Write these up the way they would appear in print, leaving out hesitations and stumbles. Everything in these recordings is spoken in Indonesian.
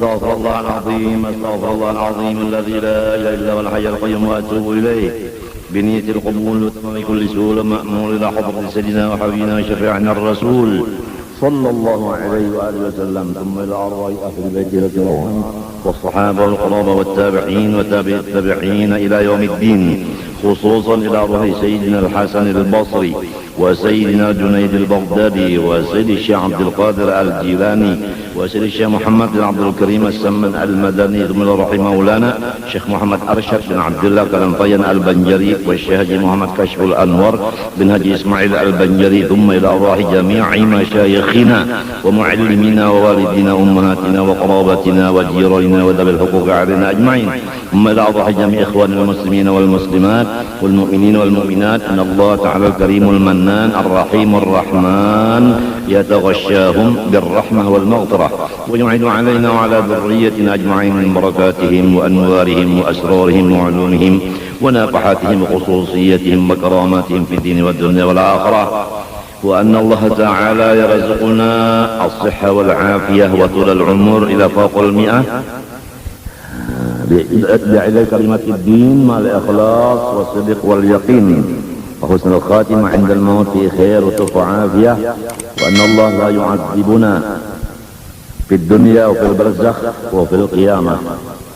استغفر الله العظيم استغفر الله العظيم الذي لا اله الا هو الحي القيوم واتوب اليه بنية القبول وتمام كل سهول مأمور الى حضرة سيدنا وحبيبنا وشفيعنا الرسول صلى الله عليه واله وسلم، ثم الى ارواح اهل بيته الكرام والصحابه والقرابه والتابعين وتابع التابعين الى يوم الدين، خصوصا الى روح سيدنا الحسن البصري وسيدنا جنيد البغدادي وسيد الشيخ عبد القادر الجيلاني وسيد الشيخ محمد بن عبد الكريم السمن المدني، ثم الى روح مولانا الشيخ محمد ارشد بن عبد الله كلنطين البنجري والشيخ حجي محمد كشف الانور بن حجي اسماعيل البنجري، ثم الى ارواح جميع مشايخنا ومعلمينا ووالدينا وامهاتنا وقرابتنا وجيراننا وذوي الحقوق علينا اجمعين، ثم الى ارواح جميع اخواننا المسلمين والمسلمات والمؤمنين والمؤمنات، ان الله تعالى الكريم المنان الرحيم الرحمن يتغشاهم بالرحمه والمغفره ويعيد علينا وعلى ذريتنا اجمعين من بركاتهم وانوارهم واسرارهم وعلومهم ونفحاتهم وخصوصيتهم وكراماتهم في الدين والدنيا والاخره، وأن الله تعالى يرزقنا الصحة والعافية وطول العمر إلى فوق 100 بإعلاء كلمة الدين مع الإخلاص والصدق واليقين وحسن الخاتمة عند الموت في خير وطف وعافية، وأن الله لا يعذبنا في الدنيا وفي البرزخ وفي القيامة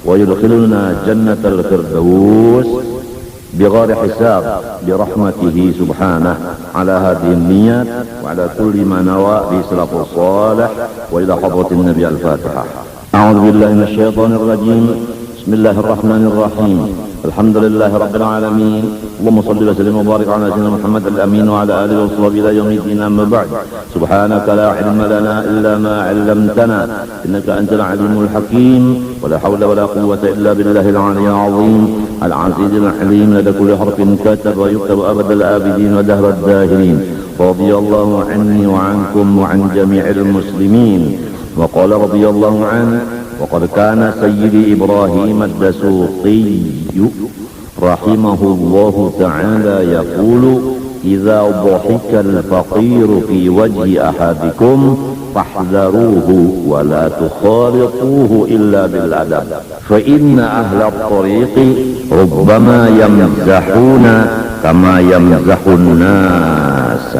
ويدخلنا جنة الفردوس بغير حساب برحمته سبحانه على هذه النيات وعلى كل ما نوى به سلف الصالح، وإلى حضرة النبي الفاتحة. أعوذ بالله من الشيطان الرجيم، بسم الله الرحمن الرحيم، الحمد لله رب العالمين، اللهم صل وسلم وبارك على سيدنا محمد الأمين وعلى آله وصحبه إلى يوم الدين، أما بعد، سبحانك لا علم لنا إلا ما علمتنا إنك أنت العليم الحكيم، ولا حول ولا قوة إلا بالله العلي العظيم العزيز الحليم، لدى كل حرف كتب ويكتب أبد الآبدين ودهر الداهرين، رضي الله عني وعنكم وعن جميع المسلمين. وقال رضي الله عنه: وقد كان سيدي إبراهيم الدسوقي رحمه الله تعالى يقول: إذا ضحك الفقير في وجه أحدكم فاحذروه ولا تخالطوه إلا بالأدب، فإن أهل الطريق ربما يمزحون كما يمزح الناس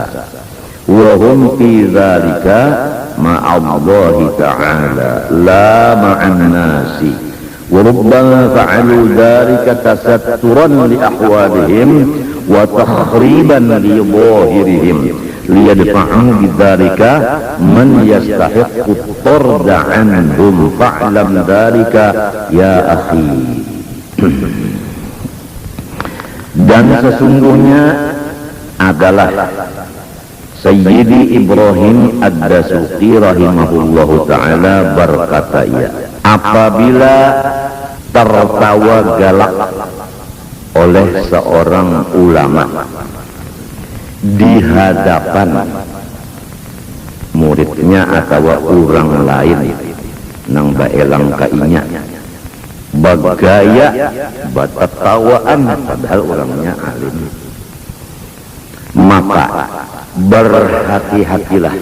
وهم في ذلك مع الله تعالى لا مع الناس، وربما فعلوا ذلك تسترا لأحوالهم وتخريبا لظاهرهم ليدفعوا بذلك من يستحق الطرد عنهم، فاعلم ذلك يا أخي. Dan sesungguhnya adalah Sayyidi Ibrahim Ad-Dasuqi rahimahullahu ta'ala berkata, ya, apabila tertawa galak oleh seorang ulama di hadapan muridnya atau orang lain nang baelang kainya bagaya batatawaan padahal orangnya alim, maka berhati-hatilah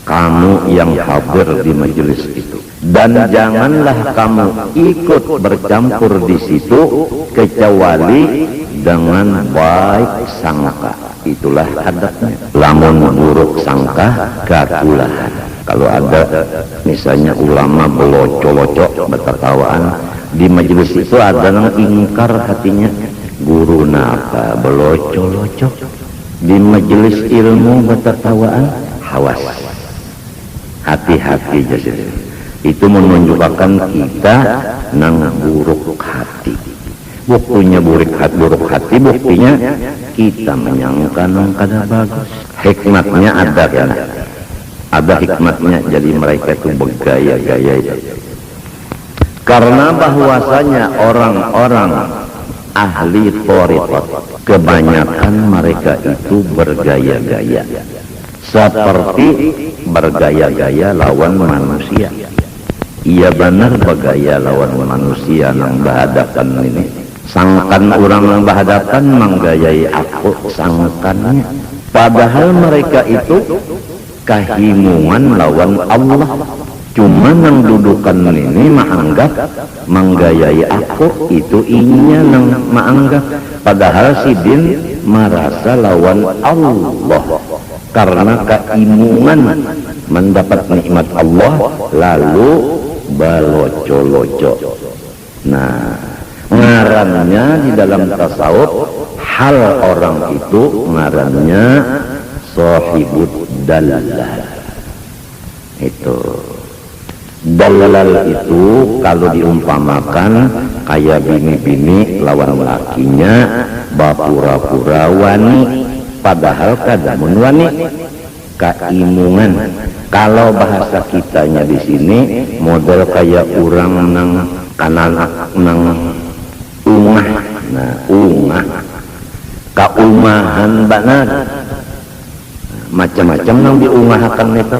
kamu yang hadir di majelis itu, dan janganlah kamu ikut bercampur di situ kecuali dengan baik sangka. Itulah adabnya. Lamun buruk sangka kakulahan. Kalau ada misalnya ulama belocok-locok bertertawaan di majelis itu, ada yang ingkar hatinya, guru napa belocok-locok di majelis ilmu bertertawaan, hawas, hati-hati. Jadi itu menunjukkan kita nang buruk hati. Buktinya buruk hati, buktinya kita menyangka nang kada bagus. Hikmatnya ada kan? Ada hikmatnya, jadi mereka itu bergaya-gaya itu. Karena bahwasanya orang-orang ahli thariqat kebanyakan mereka itu bergaya-gaya, seperti bergaya-gaya lawan manusia. Iya benar, bergaya lawan manusia nang berhadapan ini. Sangkan orang yang berhadapan menggayai aku sangkannya, padahal mereka itu kahimungan lawan Allah, Cuma nang dudukan ini menganggap menggayai aku itu inya nang menganggap, padahal sidin merasa lawan Allah karena keimungan mendapat nikmat Allah lalu baloco-loco. Nah, ngarannya di dalam tasawuf hal orang itu ngarannya sahibud dalal. Itu dalal itu kalau diumpamakan kayak bini-bini lawan lakinya bapura-pura wani, padahal kadamun wani keimungan. Kalau bahasa kitanya di sini model kayak orang nang kanan nang ungah, nah ungah kaumahan banar macam-macam nang diungahakan itu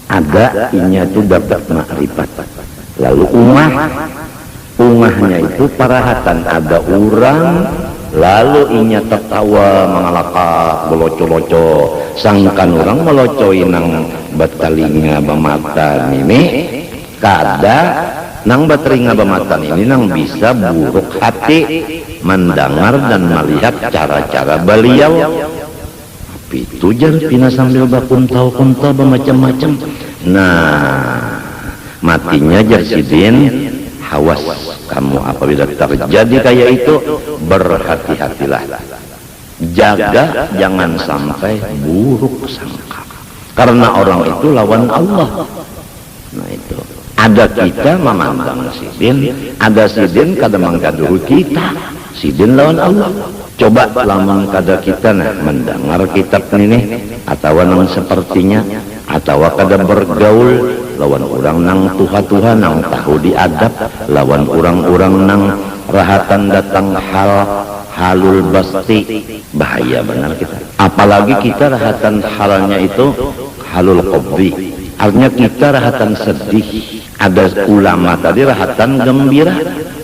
ada inya itu dapat makrifat. Lalu ungahnya itu parahatan ada orang lalu inya tertawa mengalakak beloco-loco sangkan orang melocoi nang batalinga bamatan ini kada nang batalinga bamatan ini nang bisa buruk hati mendengar dan melihat cara-cara beliau. Itu jar pina sambil bakuntau macam-macam. Nah, matinya jar sidin hawas kamu apabila terjadi kayak itu berhati-hatilah, jaga jangan sampai buruk sangka karena orang itu lawan Allah. Nah itu ada kita memandang sidin, ada sidin kadang menggaduh kita, sidin lawan Allah. Coba lamun kada kita nah mendengar kitab ini atau nang sepertinya atau kada bergaul lawan orang nang tuha-tuha nang tahu diadab lawan orang-orang nang rahatan datang halul basti, bahaya benar kita. Apalagi kita rahatan halnya itu halul qabdi, artinya kita rahatan sedih. Ada ulama tadi rahatan gembira,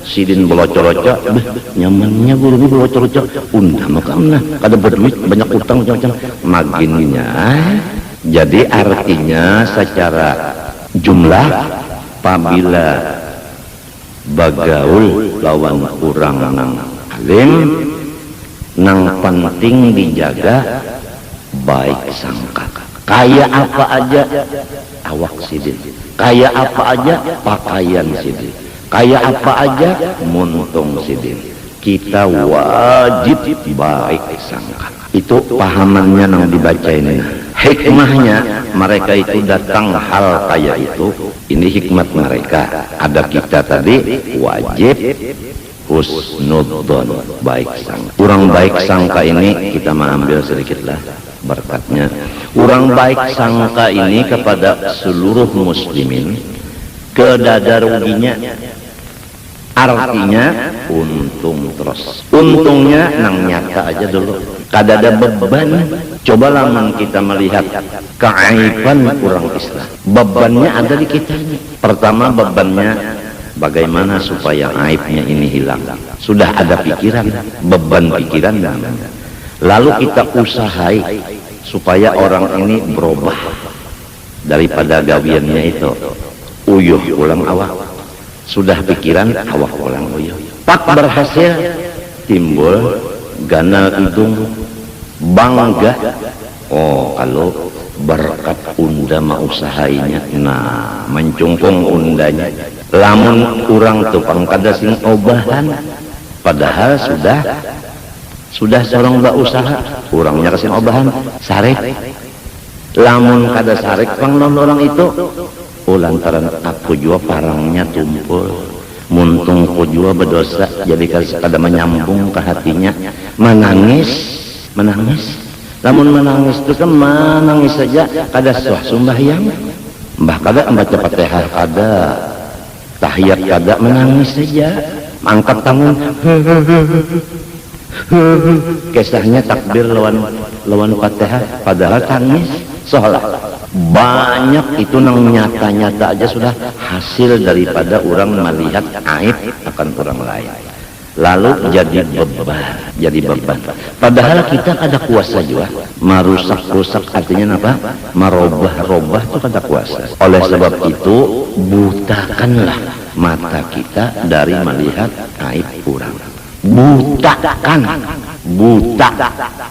sidin belocor-locor nyamannya guru belocor-locor undah makamna kada berduit banyak utang macam-macam maginnya. Jadi artinya secara jumlah apabila bagaul lawan kurang nang alim nang penting dijaga baik sangka. Kayak apa aja awak sidin, kayak apa aja pakaian sidin, kayak apa aja muntung sidin, kita wajib baik sangka. Itu pahamannya yang dibaca ini. Hikmahnya mereka itu datang hal kayak itu, ini hikmat mereka. Ada kita tadi wajib husnudzon, baik sangka. Kurang baik sangka ini kita mengambil sedikitlah berkatnya. Kurang baik sangka ini kepada seluruh muslimin kedada ruginya, artinya untung terus. Untungnya nang nyata aja dulu, kada ada beban. Coba laman kita melihat keaiban orang Islam, bebannya ada di kita. Pertama bebannya bagaimana supaya aibnya ini hilang. Sudah ada pikiran, beban pikiran namanya. Lalu kita usahai supaya orang ini berubah daripada gawiannya itu uyuh ulang awak. Sudah pikiran awak ulang uyuh. Tak berhasil, timbul ganal hidung bangga. Oh kalau berkat unda mah usahainya, nah mencungkung undanya. Lamun kurang tukang kada sing obahan, padahal sudah seorang mbak usaha, orangnya kasih obahan, sarek. Lamun kada sarek pangnon orang itu, lantaran aku jua parangnya tumpul, muntung ku jua berdosa, jadi kada menyambung ke hatinya, menangis. Lamun menangis itu kan menangis saja, kada suah sembahyang, mbah kada membaca Fatihah kada, tahiyat kada, menangis saja, angkat tangan. Kisahnya takbir lawan Fatihah padahal tangis seolah banyak itu nang nyata-nyata aja sudah hasil daripada orang melihat aib akan orang lain. lalu jadi beban. Padahal kita ada kuasa juga merusak artinya apa? Merubah itu ada kuasa. Oleh sebab itu butakanlah mata kita dari melihat aib orang. Buta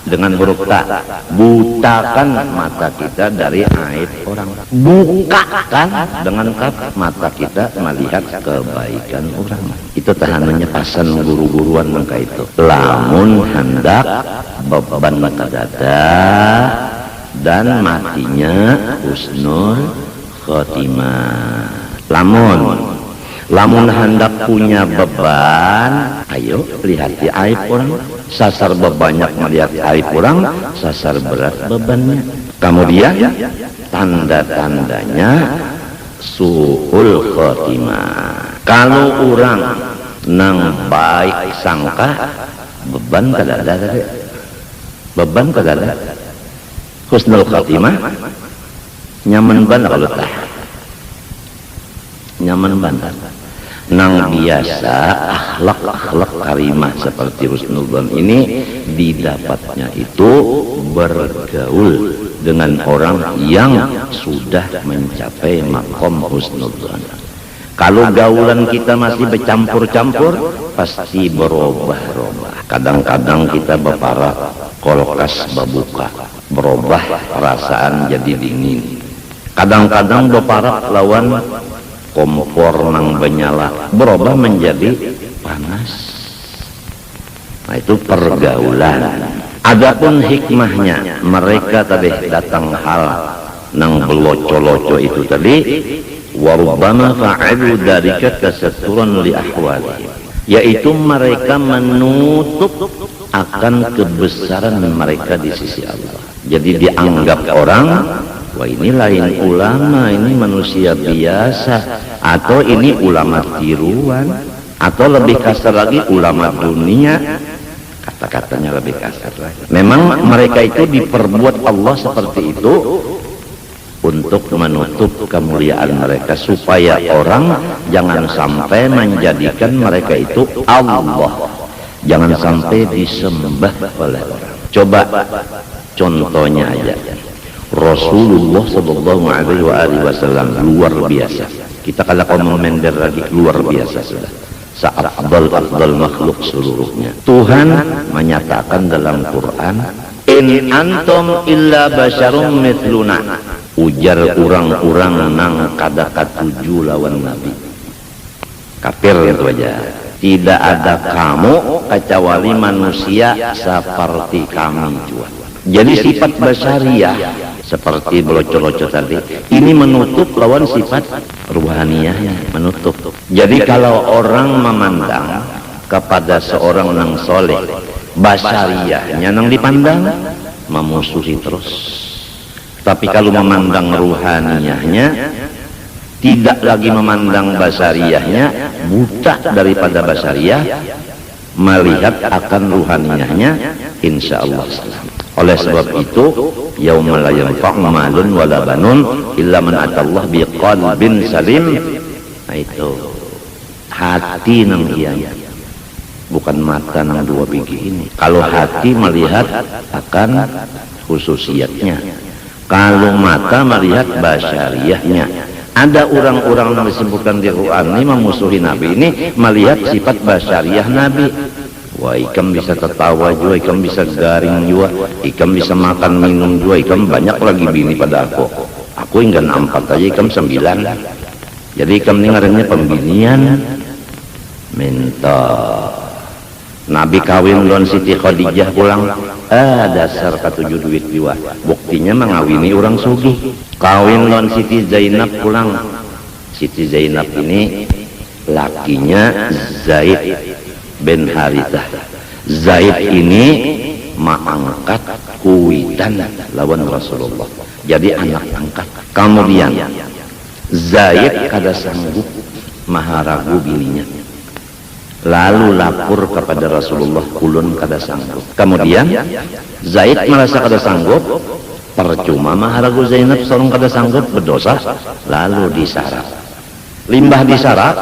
dengan huruf ta, butakan mata kita dari aib orang. Bukakan dengan kaf mata kita melihat kebaikan orang. Itu tahanannya pasan guru-guruan maka itu. Lamun hendak beban kadada dan matinya husnul khotimah. Lamun hendak punya beban, ayo lihat di aib orang. Sasar banyak melihat aib orang, sasar berat bebannya. Kemudian tanda-tandanya su'ul khotimah. Kalau orang nang baik sangka, beban kadada. Husnul khotimah nyaman banget kalau tah. Nyaman banget. Nang biasa akhlak karimah seperti husnudzon ini didapatnya itu bergaul dengan orang yang sudah mencapai makom husnudzon. Kalau gaulan kita masih bercampur-campur pasti berubah. Kadang-kadang kita berparah kolkas babuka, berubah perasaan jadi dingin. Kadang-kadang berparah lawan kompor nang menyala berubah menjadi panas. Nah itu pergaulan. Adapun hikmahnya mereka tadi datang hal nang beloco-loco itu tadi warubbama fa'alu dzalika tasatturan li ahwali, yaitu mereka menutup akan kebesaran mereka di sisi Allah. Jadi dianggap orang, wah ini lain ulama, ini manusia biasa, atau ini ulama tiruan, atau lebih kasar lagi ulama dunia. Kata-katanya lebih kasar lagi. Memang mereka itu diperbuat Allah seperti itu untuk menutup kemuliaan mereka, supaya orang jangan sampai menjadikan mereka itu Allah, jangan sampai disembah oleh orang. Coba contohnya aja, Rasulullah Sallallahu Alaihi Wasallam luar biasa. Kita kalau komentar lagi luar biasa sudah. Seafdal makhluk seluruhnya. Tuhan menyatakan dalam Quran, in antum illa basyarum mithluna. Ujar orang-orang nang kada katuju lawan Nabi. Kafir itu aja. Tidak ada kamu kecuali manusia seperti kami juga. Jadi sifat basyariah seperti belocor-locor tadi ini menutup lawan sifat ruhaniyahnya, menutup. Jadi kalau orang memandang kepada seorang nang soleh, basyariahnya nang dipandang memusuhi terus. Tapi kalau memandang ruhaniyahnya, tidak lagi memandang basyariahnya, buta daripada basyariah, melihat akan ruhaniyahnya, insya Allah salam. Oleh sebab itu, yauma la yanfa'u malun wala banun illa man atallaha biqalbin salim. Nah itu hati nang iya, bukan mata nang dua biji ini. Kalau hati melihat akan khususiatnya, kalau mata melihat basyariahnya. Ada orang-orang yang disebutkan di Quran ini memusuhi Nabi ini melihat sifat basyariah Nabi. Wah, ikam bisa tertawa juga, ikam bisa garing juga, ikam bisa makan minum juga, ikam banyak lagi bini pada aku. Aku enggan 4 aja, ikam 9. Jadi ikam ini ngarannya pembinian. Minta Nabi kawin lawan Siti Khadijah pulang, dasar katujuh duit jiwa. Buktinya mengawini orang sugih. Kawin lawan Siti Zainab pulang. Siti Zainab ini lakinya Zaid bin Harithah. Zaid ini mengangkat kuitan lawan Rasulullah. Jadi anak angkat. Kemudian Zaid kada sanggup maharagu bininya. Lalu lapor kepada Rasulullah, ulun kada sanggup. Kemudian Zaid merasa kada sanggup, percuma maharagu Zainab sorong kada sanggup, berdosa. Lalu disarap. Limbah disarap,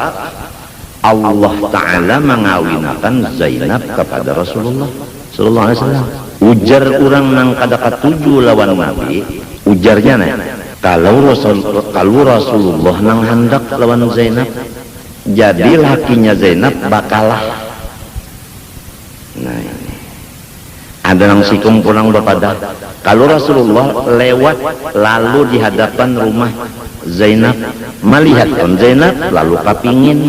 Allah Ta'ala mengawinakan Zainab kepada Rasulullah sallallahu alaihi wasallam. Ujar orang nang kada katuju lawan Nabi, ujarnya nih, kalau Rasulullah nang hendak lawan Zainab, jadi lakinya Zainab bakalah. Nah ini ada nang sikung pulang berpada, kalau Rasulullah lewat lalu di hadapan rumah Zainab, melihat on Zainab lalu kapingin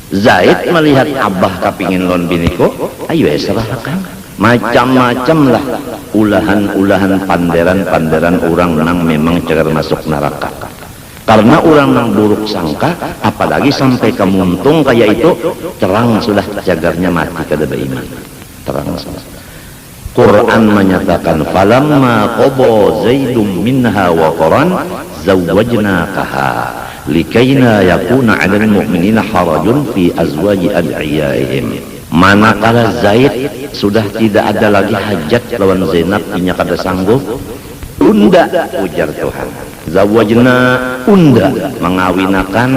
Zaid, melihat abah kapingin lon biniko, ayo serahkan macam-macam lah ulahan-ulahan panderan-panderan orang nang memang cegar masuk neraka. Karena orang nang buruk sangka, apalagi sampai kemuntung kayak itu, terang sudah cagarnya mati kada beriman. Terang sudah. Quran menyatakan, falamma qada Zaidum minha wa qaran zawwajnakaha likaina yakuna 'alal mu'minina harajun fi azwaji ad'iyaihim. Manakala Zaid sudah tidak ada lagi hajat lawan Zainab, inya kada sanggup, unda ujar Tuhan, zawajna unda mengawinakan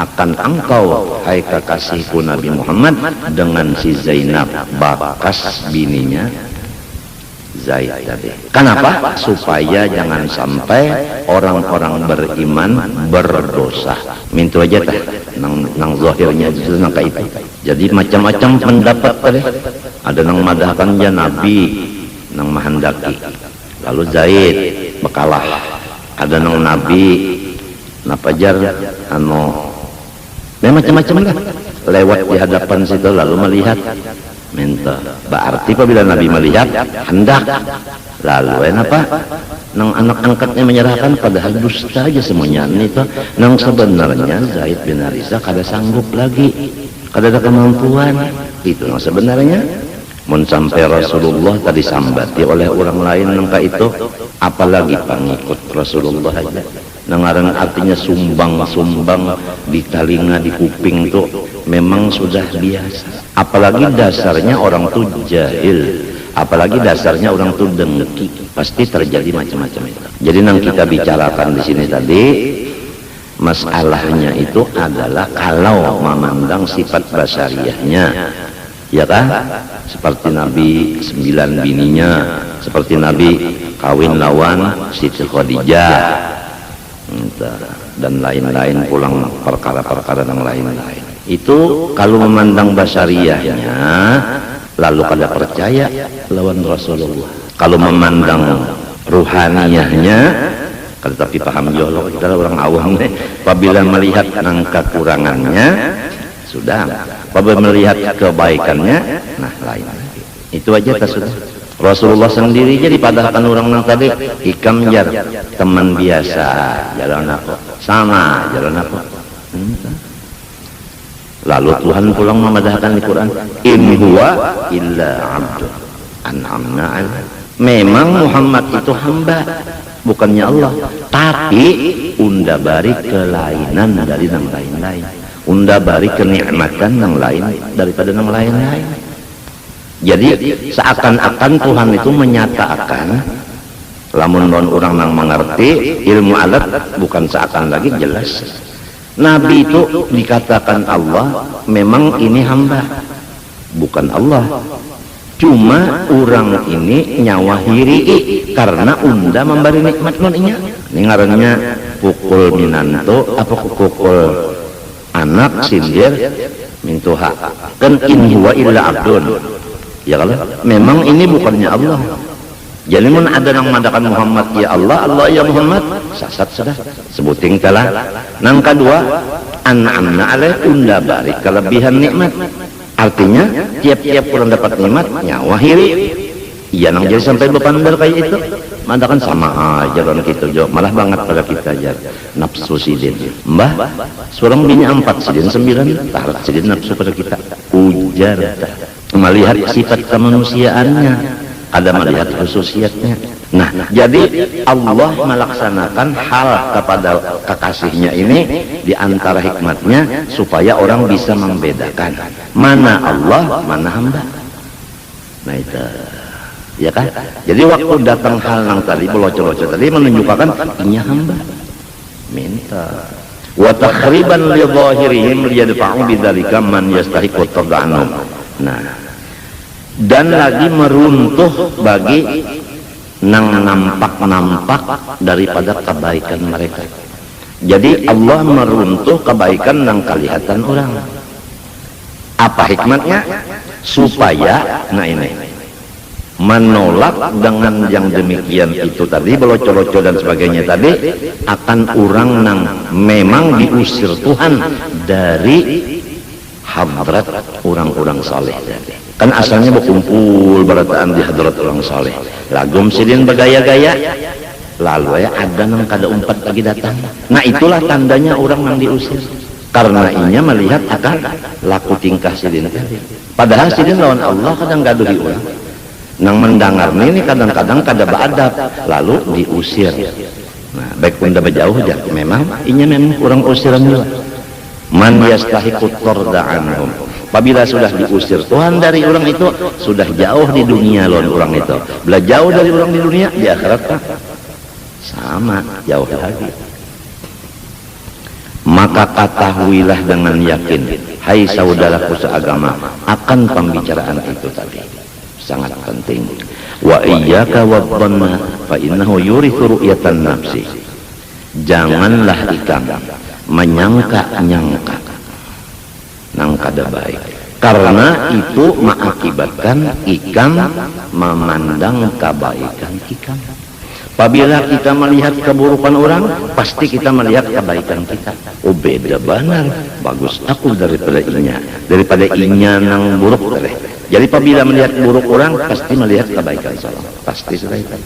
akan engkau hai kekasihku Nabi Muhammad dengan si Zainab, bakas bininya Zaid tadi. Kenapa? Supaya jangan sampai orang-orang beriman berdosa. Mintu aja tah nang zahirnya justru nang itu. Jadi macam-macam pendapat tadi. Ada nang madahkan ya Nabi nang mahendaki. Lalu Zaid bekalah. Ada nang Nabi napajar macam-macam lah. Lewat di hadapan situ lalu melihat minta. Berarti apabila Nabi melihat hendak, lalu apa? Nang anak angkatnya menyerahkan, padahal dusta aja semuanya itu. Nang sebenarnya Zaid bin Harithah kada sanggup lagi, kada ada kemampuan. Itu nang sebenarnya. Mun sampai Rasulullah tadi sambati oleh orang lain nangka itu, apalagi pengikut Rasulullah aja. Nangaran artinya sumbang-sumbang di telinga, di kuping tuh memang sudah biasa. Apalagi dasarnya orang tuh jahil, apalagi dasarnya orang tuh dengki, pasti terjadi macam-macam itu. Jadi yang kita bicarakan di sini tadi, masalahnya itu adalah kalau memandang sifat basariahnya, ya kan? Seperti Nabi 9 bininya, seperti Nabi kawin lawan Siti Khadijah dan lain-lain, pulang perkara-perkara yang lain-lain. Itu kalau memandang basariahnya, lalu kada percaya lawan Rasulullah. Kalau memandang ruhaniyahnya, tetapi paham jolok, kita orang awam nih. Apabila melihat angka kurangannya, sudah. Apabila melihat kebaikannya, nah lain. Itu aja tak sudah. Rasulullah sendiri jadi padahkan orang nang tadi hikam jar teman biasa jalan aku sama jalan aku. Lalu Tuhan pulang memadahkan di Quran, in huwa illa abdun an'amna alaihi. Memang Muhammad itu hamba, bukannya Allah, tapi unda bari kelainan dari yang lain-lain, unda bari kenikmatan yang lain daripada yang lain-lain. Jadi seakan-akan Tuhan itu menyatakan, lamun orang yang mengerti ilmu alat, bukan seakan lagi jelas. Nabi itu dikatakan Allah, memang ini hamba, bukan Allah. Cuma orang ini nyawa hiri karena unda memberi nikmat noninya. Ini ngarannya pukul minanto, apa pukul anak sindir mintuha. Kan in huwa illa abdun. Ya kalau memang ini bukannya Allah. Jadi mun ada yang mengatakan Muhammad ya Allah, Allah ya Muhammad, sasat sudah. Sebuting kalah. Nang kedua, an'amna alaih, unda bari kelebihan nikmat. Artinya tiap-tiap orang dapat nikmat nyawa hiri. Iya nang jadi sampai berpandar kayak itu. Mengatakan sama aja orang gitu jo, malah banget pada kita aja nafsu sidin. Mbah, seorang bini 4 sidin 9, tarat sidin nafsu pada kita. Ujar melihat sifat kemanusiaannya, ada melihat khususiyatnya. Nah, jadi Allah melaksanakan hal kepada kekasihnya ini di antara hikmatnya supaya orang bisa membedakan mana Allah, mana hamba. Nah itu, ya kan? Jadi waktu datang hal yang tadi, belocor-locor tadi menunjukkan ini hamba. Minta. wa takhriban li dhahirihim liyadfa'u bidzalika man yastahiqu tad'anhum. Nah, dan lagi meruntuh bagi nang nampak-nampak daripada kebaikan mereka. Jadi Allah meruntuh kebaikan nang kelihatan orang. Apa hikmatnya? Supaya ini menolak dengan yang demikian itu tadi, belocor-locor dan sebagainya tadi, akan orang nang memang diusir Tuhan dari hadrat orang-orang saleh. Kan asalnya berkumpul berataan di hadrat orang saleh. Lagum sidin bergaya-gaya, lalu ya ada nang kada umpat lagi datang. Nah itulah tandanya orang yang diusir, karena inya melihat akan laku tingkah sidin tadi. Padahal sidin lawan Allah kadang gaduhi orang. Nang mendengar ini kadang-kadang kada beradab, lalu diusir. Nah baik pun dah berjauh aja, memang inya memang orang usiran juga. Man yastahiqut tarda'anhum. Apabila sudah diusir Tuhan dari orang itu, sudah jauh di dunia lawan orang itu. Bila jauh dari orang di dunia, di akhirat sama jauh lagi. Maka ketahuilah dengan yakin, hai saudaraku seagama, akan pembicaraan itu tadi sangat penting. Wa iyyaka wadhanna fa innahu yurithu ru'yatan nafsi. Janganlah ikam menyangka-nyangka nang kada baik, karena itu mengakibatkan ikam memandang kebaikan ikam. Apabila kita melihat keburukan orang, pasti kita melihat kebaikan kita. Oh beda benar, bagus aku daripada inya nang buruk tadi. Jadi apabila melihat buruk orang, pasti melihat kebaikan salah, pasti seperti itu.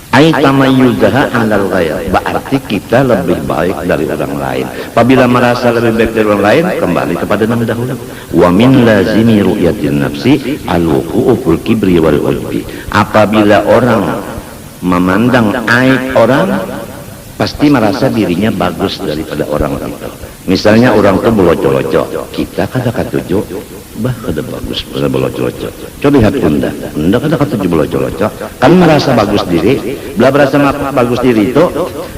Ai tamayyuzaha 'alal ghair, berarti kita lebih baik dari orang lain. Apabila merasa lebih baik dari orang lain, kembali kepada nama dahulu. Wa min lazimi ru'yatin nafsi al-wuqu'u fil kibri wal ujbi. Apabila orang memandang aib orang, pasti merasa dirinya bagus daripada orang itu. Misalnya orang itu belocor-locor, kita kada katuju, bah kada bagus pada belocor-locor. Coba lihat bunda kada katuju belocor-locor, kan merasa bagus diri. Bila merasa bagus diri itu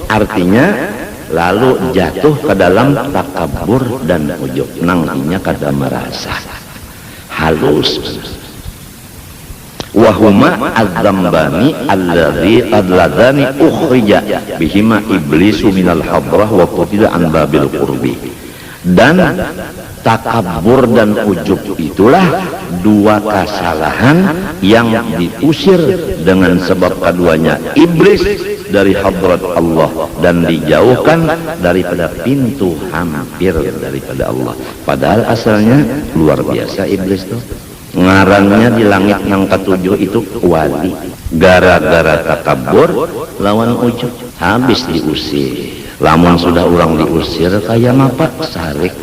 artinya lalu jatuh ke dalam takabur dan ujub. Nangnya kada merasa halus. Wahuma adzambani alladhani ukhrija bihima iblisu minal hadrah wa qutila an babil qurbi. Dan takabur dan ujub itulah dua kesalahan yang diusir dengan sebab keduanya iblis dari hadrat Allah dan dijauhkan daripada pintu hampir daripada Allah. Padahal asalnya luar biasa iblis tuh. Ngarannya di langit yang ketujuh itu wali. Gara-gara takabur lawan ujub habis diusir. Lamun sudah orang diusir kayak apa? Sarik.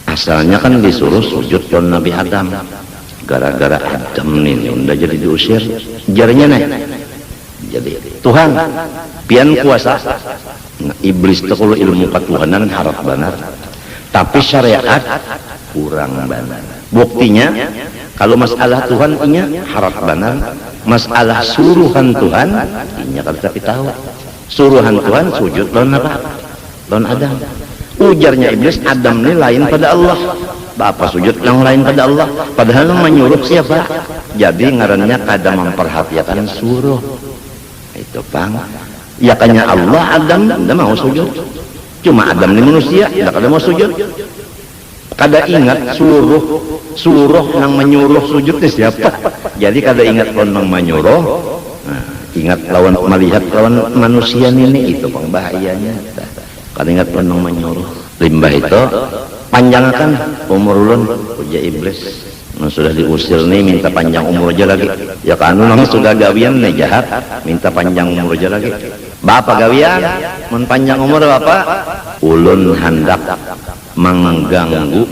Asalnya kan disuruh sujud ke Nabi Adam. Gara-gara Adam nih udah jadi diusir. Jarinya nih. Jadi Tuhan pian kuasa. Nah, iblis itu kalau ilmu ketuhanan harap benar. Tapi syariat kurang benar. Buktinya kalau masalah Tuhan inya harap benar, masalah suruhan Tuhan inya kada tapi tahu. Suruhan Tuhan sujud lawan apa? Lawan Adam. Ujarnya iblis, Adam ini lain pada Allah. Bapak sujud yang lain pada Allah, padahal menyuruh siapa? Jadi ngarannya kada memperhatikan suruh. Itu Bang. Ya kanya Allah Adam tidak mau sujud. Cuma Adam ini manusia, tidak kada mau sujud. Kada ingat suruh yang menyuruh sujud itu siapa. Jadi kada ingat orang menyuruh. Nah, ingat lawan melihat lawan manusia ini itu bahayanya. Kada ingat orang menyuruh. Limbah itu panjangkan umur ulun puja iblis. Nah, sudah diusir nih minta panjang umur aja lagi. Ya kan orang sudah gawian nih jahat minta panjang umur aja lagi. Bapak gawian panjang umur bapak ulun hendak mengganggu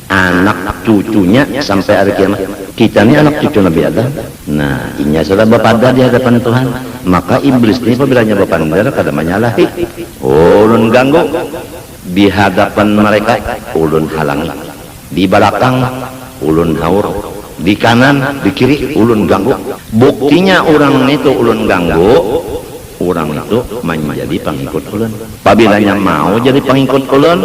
anak cucunya sampai hari kiamat. Kita ini anak cucu Nabi Adam. Nah, inya sudah berpada di hadapan Tuhan. Maka iblis ini apabila berpandar kada menyalahi. Ulun ganggu di hadapan mereka, ulun halangi. Di belakang ulun haur, di kanan, di kiri ulun ganggu. Buktinya orang itu ulun ganggu, orang itu menjadi pengikut ulun. Apabila mau jadi pengikut ulun,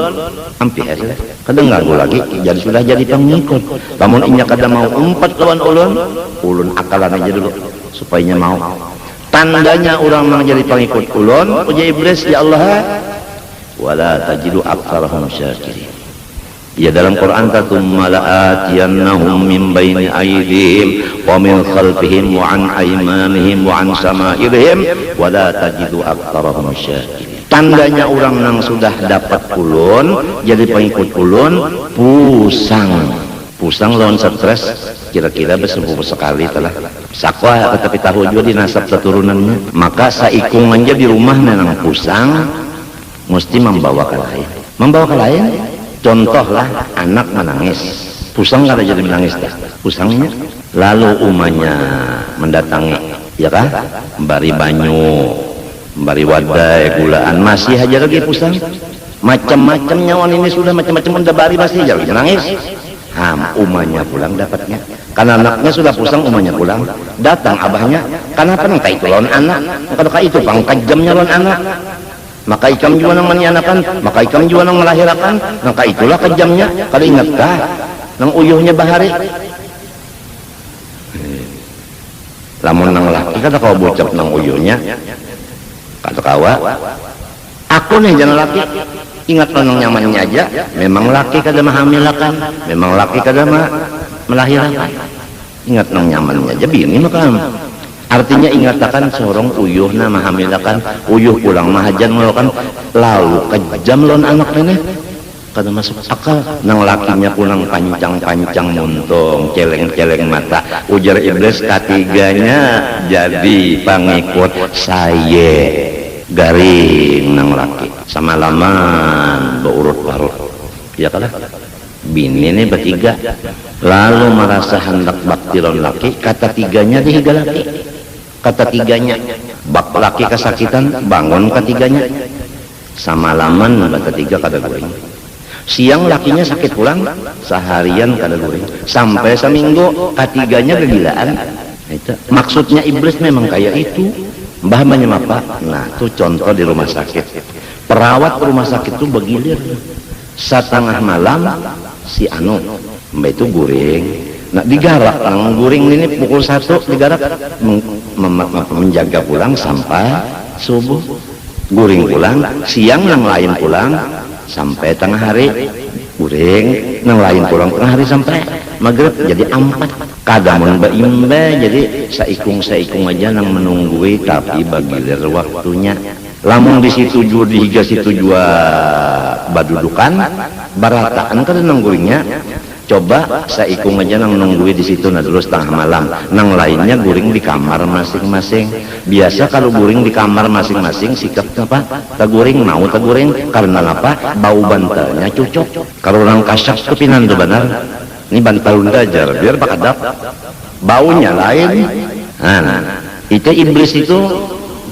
ampih ya. Kadang ganggu lagi, jadi sudah jadi pengikut. Namun inya kada mau empat lawan ulun akalan aja dulu supaya mau. Tandanya orang mau jadi pengikut ulun, uji iblis ya Allah, wala tajidu aktsarahum syakirin. Ya dalam Quran tatumma la'atiyannahum min baini aydihim wa min khalfihim wa an aymanihim wa an sama'irihim wa la tajidu aktsarahum syakirin. Tandanya orang yang sudah dapat ulun jadi pengikut ulun pusang lawan stres kira-kira bersepupu sekali telah sakwa tetapi tahu juga di nasab keturunannya, maka saikung aja di rumah nenang pusang mesti membawa ke lain. Contohlah anak menangis, pusang kada jadi menangis dah, pusangnya. Lalu umanya mendatangi, ya kan? Bari banyu, bari wadai, gulaan, masih aja lagi pusang. Macam-macam nyawan ini sudah macam-macam udah bari masih aja lagi menangis. Umanya pulang dapatnya. Karena anaknya sudah pusang, umanya pulang. Datang abahnya, kenapa nangka itu lawan anak? Kalau itu pangkajamnya lawan anak. Maka ikam juga nang manianakan, maka ikam juga nang melahirakan, maka itulah kejamnya. Kalau ingatkah nang uyuhnya bahari? Lamun nang laki kada kau bocap nang uyuhnya, kata kawa. Aku nih jangan laki, ingat nang nyamannya aja. Memang laki kada mahamilakan, memang laki kada melahirakan. Ingat nang nyamannya aja, bini maka. Artinya ingatakan seorang uyuh na mahamilakan, uyuh pulang mahajan melakukan lalu kejam lon anak nenek kada masuk akal. Nang lakinya pulang pancang-pancang muntung, celeng-celeng mata, ujar iblis ketiganya jadi pengikut saya. Garing nang laki sama laman beurut-urut ya kalah bini ini bertiga lalu merasa hendak bakti lon laki, kata tiganya dihiga laki. Kata tiganya, bak laki kesakitan, bangun ketiganya. Sama laman, kata tiga kada goreng. Siang lakinya sakit pulang, seharian kada goreng. Sampai seminggu, ketiganya kegilaan. Itu. Maksudnya iblis memang kayak itu. Mbah banyak apa? Nah, itu contoh di rumah sakit. Perawat rumah sakit itu begilir. Setengah malam, si Anu, mbak itu goreng. Nah digarap nang guring ini pukul 1 digarap menjaga pulang sampai subuh, guring pulang siang nang lain pulang sampai tengah hari, guring nang lain pulang tengah hari sampai maghrib, jadi 4 kadamun baimbe, jadi saikung aja nang menunggui tapi bagilir waktunya. Lamun di situ jua dihiga situ jua badudukan barataan kada nang guringnya. Coba saikung aja nang nungguin di situ nah dulu setengah malam, nang lainnya guring di kamar masing-masing. Biasa kalau guring di kamar masing-masing sikap apa? Taguring mau taguring karena apa? Bau bantalnya cocok. Kalau orang kasak kepinan tuh benar. Ini bantal dajar biar pakadap. Baunya lain. Nah, itu iblis itu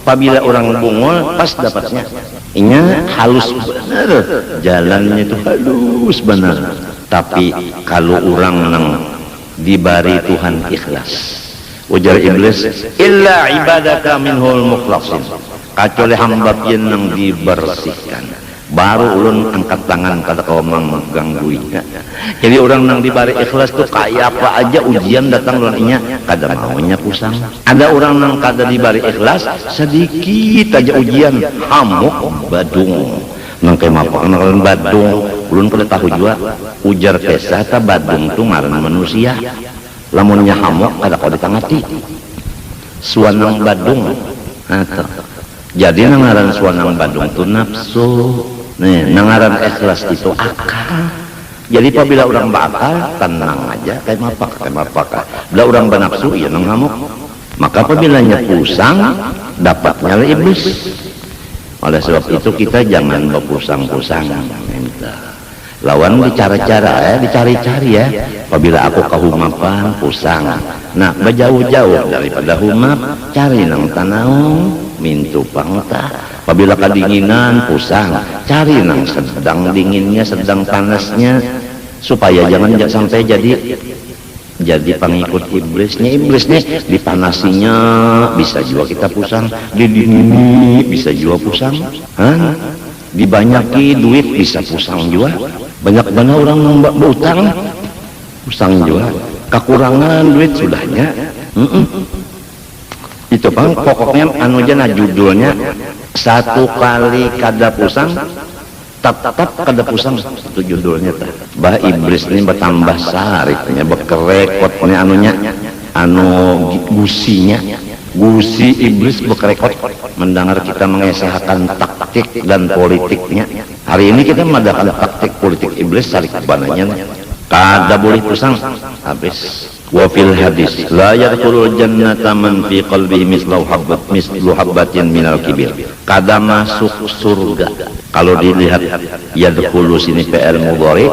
apabila orang bungol pas dapatnya. Inya halus benar. Jalannya itu halus benar. Tapi kalau orang nang dibari Tuhan ikhlas, ujar iblis, illa ibadaka minhul mukhlasin, kecuali hamba yang nang dibersihkan, baru ulun angkat tangan kata kau menggangguinya. Jadi orang nang dibari ikhlas tuh kayak apa aja ujian datang lawannya kada maunya pusang. Ada orang nang kada dibari ikhlas sedikit aja ujian hamuk badung. Nang kaya mapak nang badung ulun kada tahu juga ujar pesah ta badung tu ngaran manusia. Lamunnya hamuk kada kau ditangati suanang badung atau jadi nang ngaran suanang badung tu nafsu. Nih nang ngaran ikhlas itu akal. Jadi apabila orang bakal tenang aja kayak mapak bila orang bernafsu ya nang hamuk, maka apabila nya pusang dapatnya oleh iblis. Oleh sebab itu kita jangan berpusang-pusang, lawan bicara-cara dicari-cari ya. Apabila aku kahumapan pusang, nah berjauh-jauh daripada humap, cari nang tanaung mintu pangta. Apabila kedinginan pusang, cari nang sedang dinginnya sedang panasnya, supaya jangan sampai jadi jadi pengikut iblisnya dipanasinya bisa juga kita pusang, didingini bisa juga pusang, dibanyaki duit bisa pusang juga, banyak banget orang berutang pusang juga, kekurangan duit sudahnya. Itu bang pokoknya anu jana judulnya satu kali kada pusang tetap kada pusang, itu judulnya tah. Bah iblis ini bertambah sariknya bekerekotnya anunya anu gusinya, gusi iblis bekerekot mendengar kita mengesahkan taktik dan politiknya. Hari ini kita mengadakan taktik politik iblis sarik bananya kada boleh pusang habis. Wa fil hadis la yadkhulul jannata man fi qalbihi mislu habbatin minal kibir. Kada masuk surga. Kalau dilihat yadkhulu sini PL mudhari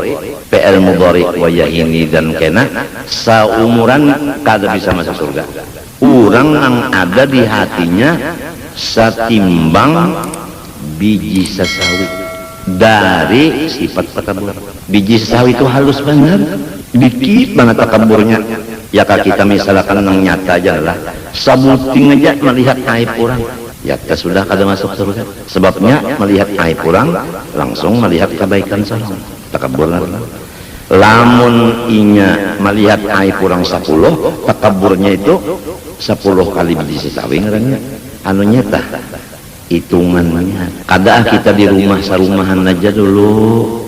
wa yahini dan kena saumuran kada bisa masuk surga. Orang yang ada di hatinya satimbang biji sesawi dari sifat takabur. Biji sesawi itu halus benar, dikit banget takaburnya. Ya kak kita misalkan yang nyata aja lah, sabuting aja melihat aib orang, ya kita sudah kada masuk surga. Sebabnya melihat aib orang langsung melihat kebaikan seorang. Takabur lah. Lamun inya melihat aib orang 10, takaburnya itu 10 kali biji sesawi ngaranya. Anu nyata hitungannya. Kada kita di rumah sarumahan aja dulu.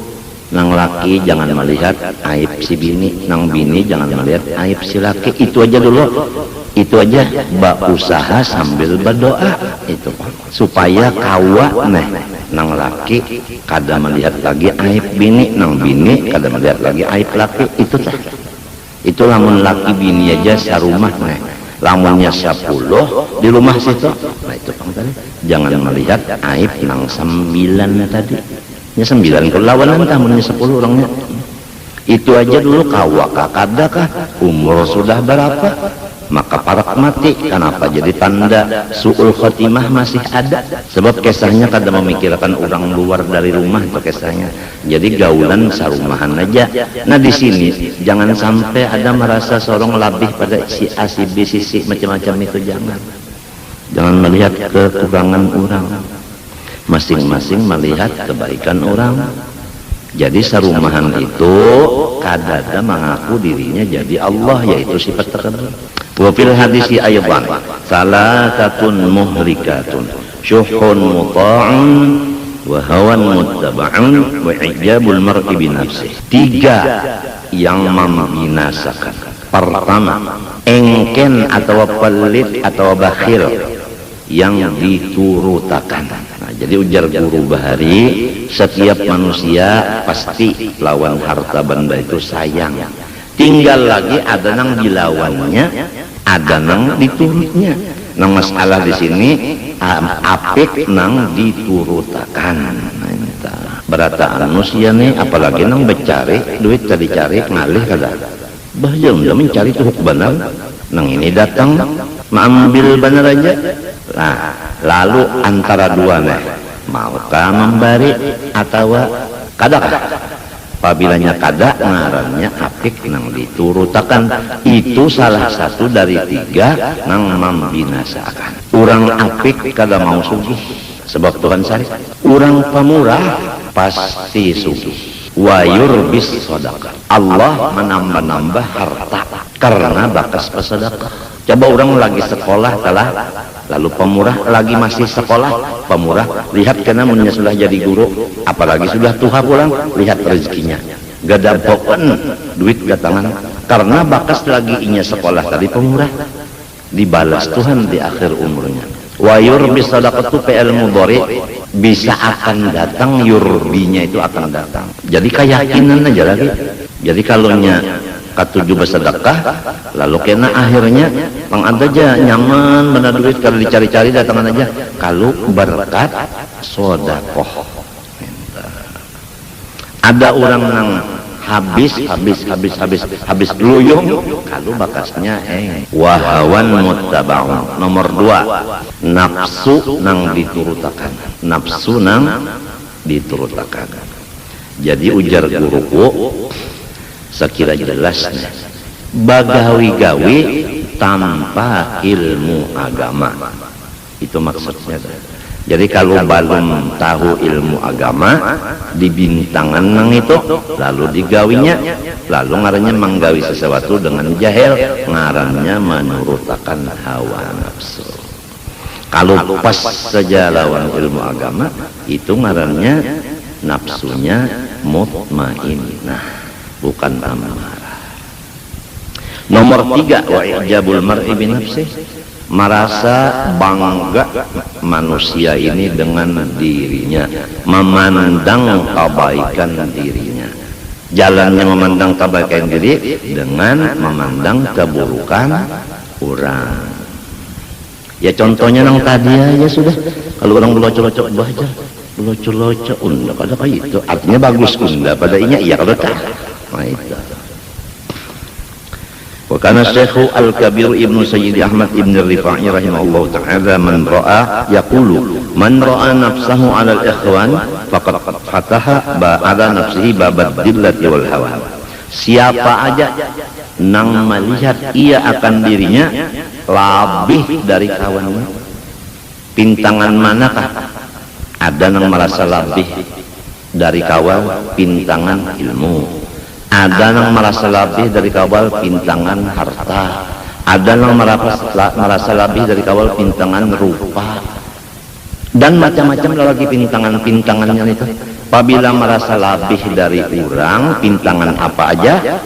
Nang laki jangan melihat aib si bini, nang bini jangan melihat aib si laki. Itu aja dulu, itu aja berusaha sambil berdoa itu supaya kawa nang laki kada melihat lagi aib bini, nang bini kada melihat lagi aib laki. Itu tah, itu lamun laki bini aja sarumah lamunnya 10 di rumah situ. Nah itu pang tadi jangan melihat aib nang 9 tadi. Ya 9 perlawanan tamunya 10 orangnya. Itu aja dulu kawakah kadakah umur sudah berapa maka parak mati. Kenapa jadi tanda su'ul khotimah masih ada? Sebab kisahnya kada memikirkan orang luar dari rumah itu kisahnya. Jadi gaulan sarumahan aja. Nah di sini jangan sampai ada merasa seorang lebih pada si A si B si C macam-macam itu jangan melihat kekurangan orang. Masing-masing melihat kebaikan orang. Jadi sarumahan itu kadada mengaku dirinya jadi Allah, yaitu sifat takabur. Wa fil hadisi aydan salatatun muhrikatun syuhun muta'un wa hawan muttaba'un wa ijabul mar'i bi nafsihi. 3 yang membinasakan. Pertama, engken atau pelit atau bakhil yang diturutakan. Jadi ujar guru Bahari, setiap manusia pasti lawan harta benda itu sayang. Tinggal lagi ada nang dilawannya, ada nang diturutnya. Nang masalah di sini apik nang diturutakan. Berataan manusia nih, apalagi nang becari duit tadi cari ngalih kada. Bahaya udah mencari tuh benar. Nang ini datang mengambil benar aja. Nah, lalu antara dua maukah memberi atau kadakah? Apabila kada ngarannya apik nang diturutakan. Itu salah satu dari 3 nang membinasakan. Orang apik kada mau sugih, sebab Tuhan sari orang pemurah pasti sugih. Wa yurbis sedekah, Allah menambah-nambah harta karena bakas pesedekah. Coba orang lagi sekolah kalah, lalu pemurah lagi masih sekolah, pemurah lihat karena munnya sudah jadi guru, apalagi sudah tua pulang, lihat rezekinya gada pokon duit gatangan karena bakas lagi inya sekolah tadi pemurah, dibalas Tuhan di akhir umurnya. Wa yurbis sadaqatu PL mudhari bisa akan datang, yurbinya itu akan datang. Jadi keyakinan aja lagi. Jadi kalau nya ketujuh bersedekah, lalu kena akhirnya pang ada aja nyaman benar duit kalau dicari-cari datangan aja. Kalau berkat sodakoh, ada orang nang habis luyung, kalau bakasnya wahawan muttaba'un. Nomor 2, nafsu nang diturutakan, nafsu nang diturutakan. Jadi ujar guruku sekira jelasnya bagawi-gawi tanpa ilmu agama. Itu maksudnya. Jadi kalau belum tahu ilmu agama, dibintangan nang itu, lalu digawinya, lalu ngarannya menggawi sesuatu dengan jahil, ngarannya menurutakan hawa nafsu. Kalau pas saja lawan ilmu agama, itu ngarannya nafsunya mutmainnah, bukan amarah. Nomor 3, wa ijabul mar'i bi nafsih, merasa bangga manusia ini dengan dirinya, memandang kebaikan dirinya. Jalannya memandang kebaikan diri dengan memandang keburukan orang. Ya contohnya nang tadi ya sudah, kalau orang belocok-locok baca, belocok-locok unda pada kayak itu, artinya bagus unda pada inya iya kalau tak. Nah itu. Wa kana Syekh Al-Kabir Ibnu Sayyid Ahmad Ibn Rifa'i rahimahullah ta'ala man ra'a yaqulu man ra'a nafsahu 'ala al-ikhwan faqad fataha ba'ala nafsihi babad dillati wal hawa. Siapa aja nang melihat ia akan dirinya lebih dari kawannya, pintangan manakah ada nang merasa lebih dari kawan, pintangan ilmu. Ada yang merasa lebih dari kawal pintangan harta, ada yang merasa lebih dari kawal pintangan rupa, dan macam-macam lagi pintangannya itu. Apabila merasa lebih dari orang, pintangan apa aja,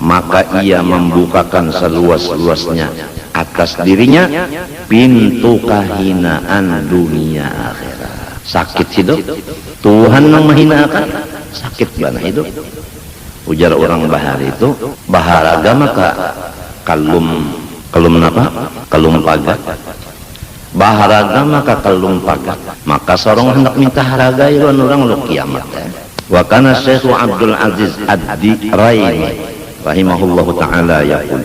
maka ia membukakan seluas-luasnya atas dirinya pintu kehinaan dunia akhirat. Sakit hidup, Tuhan yang menghinakan, sakit banget hidup. Ujar orang bahar itu, bahar agama kalum apa? Kalum pagat. Bahar agama kalum pagat. Maka seorang hendak minta hargai orang lu kiamat. Wa kana Syekh Abdul Aziz Ad-Diraini rahimahullahu taala yaqul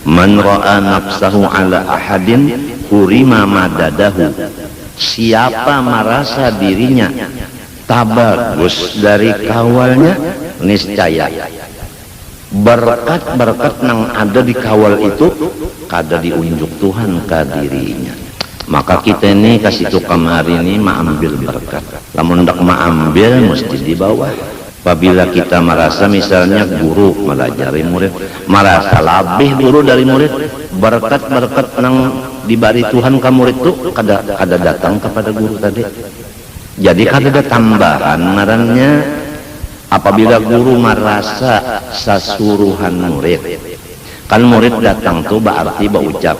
man ra'a nafsahu ala ahadin urima madadahu. Siapa merasa dirinya tabagus dari kawalnya, niscaya berkat-berkat yang ada di kawal itu kada diunjuk Tuhan ke dirinya. Maka kita ini kasih tu kamari ini mengambil berkat, lamun ndak mengambil mesti di bawah. Apabila kita merasa misalnya guru melajari murid, merasa lebih guru dari murid, berkat-berkat yang diberi Tuhan ke murid itu kada datang kepada guru tadi. Jadi kada ada tambahan ngarannya. Apabila guru merasa sasuruhan murid, kan murid datang tuh berarti berucap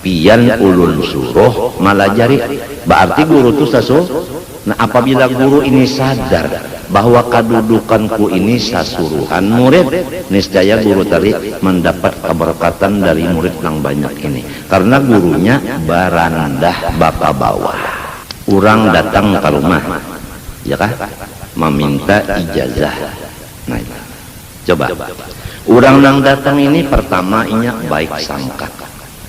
pian ulun suruh malajari, berarti guru tuh sasuruh. Nah apabila guru ini sadar bahwa kedudukanku ini sasuruhan murid, niscaya guru tadi mendapat keberkatan dari murid yang banyak ini, karena gurunya barandah bapak bawah. Orang datang ke rumah, ya kah? Meminta ijazah. Nah, coba. Orang yang datang ini pertama inya baik sangka.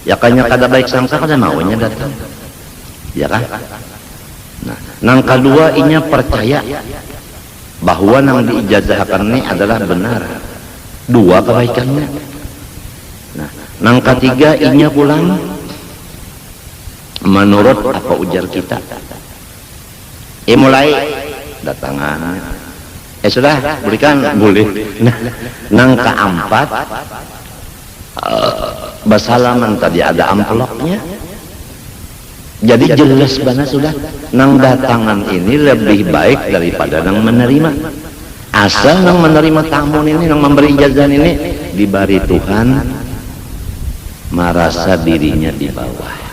Ya kayaknya kada baik sangka kada maunya datang. Ya kan? Nah, nang kedua inya percaya bahwa nang diijazahkan ini adalah benar. Dua kebaikannya. Nah, nang ketiga inya pulang menurut apa ujar kita. Mulai datangan sudah berikan boleh. Nah, nang keempat bersalaman tadi ada amplopnya, jadi jelas banget sudah nang datangan ini lebih baik daripada nang menerima. Asal nang menerima tamu ini, nang memberi ijazah ini diberi Tuhan merasa dirinya di bawah.